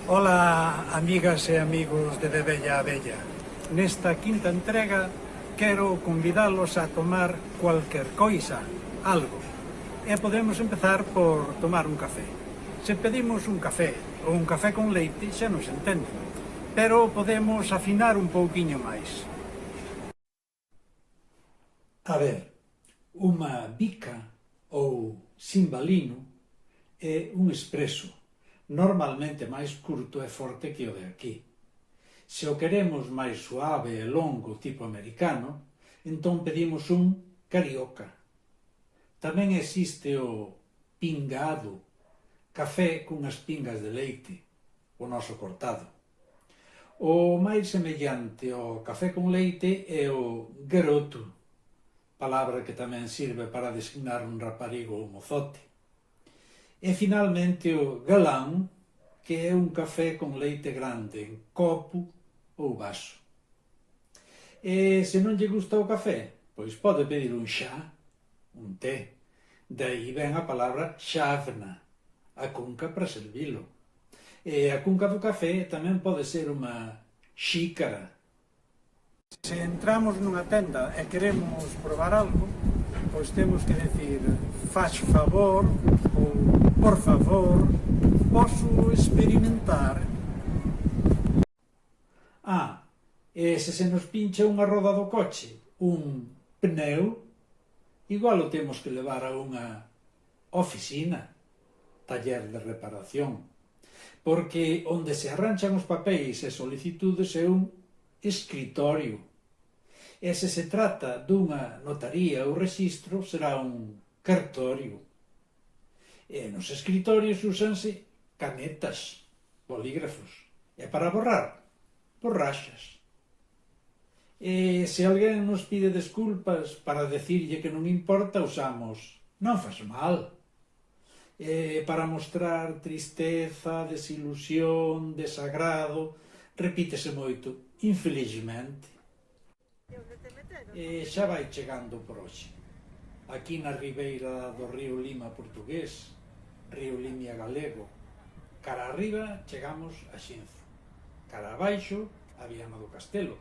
Ola, amigas e amigos de Bebella a Bella. Nesta quinta entrega quero convidalos a tomar cualquier coisa, algo. E podemos empezar por tomar un café. Se pedimos un café ou un café con leite xa nos entende, pero podemos afinar un pouquiño máis. A ver, unha bica ou cimbalino é un espresso, normalmente máis curto e forte que o de aquí. Se o queremos máis suave e longo, tipo americano, entón pedimos un carioca. Tamén existe o pingado, café cunhas pingas de leite, o noso cortado. O máis semellante ao café con leite é o garoto, palabra que tamén sirve para designar un raparigo ou mozote. E finalmente o galán, que é un café con leite grande, en copo ou vaso. E se non lle gusta o café, pois pode pedir un xa, un té. Daí ven a palabra xávena, a cunca para servilo. E a cunca do café tamén pode ser unha xícara. Se entramos nunha tenda e queremos probar algo, pois temos que decir faz favor ou por favor, posso experimentar. E se nos pincha unha roda do coche, un pneu, igual o temos que levar a unha oficina, taller de reparación, porque onde se arranchan os papéis e solicitudes é un escritorio. E se se trata dunha notaría ou rexistro, será un cartorio. E nos escritorios úsanse canetas, bolígrafos. E para borrar, borraxas. E se alguén nos pide desculpas para decirlle que non importa, usamos non fas mal. E para mostrar tristeza, desilusión, desagrado, repítese moito, infelizmente. E xa vai chegando por hoxe. Aquí na ribeira do río Lima portugués, río Limia galego, cara arriba chegamos a Xinzo, cara abaixo a Viana do Castelo,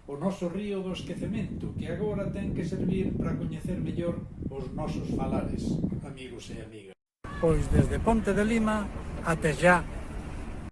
o noso río do esquecemento, que agora ten que servir para coñecer mellor os nosos falares, amigos e amigas. Pois desde Ponte de Lima até xa.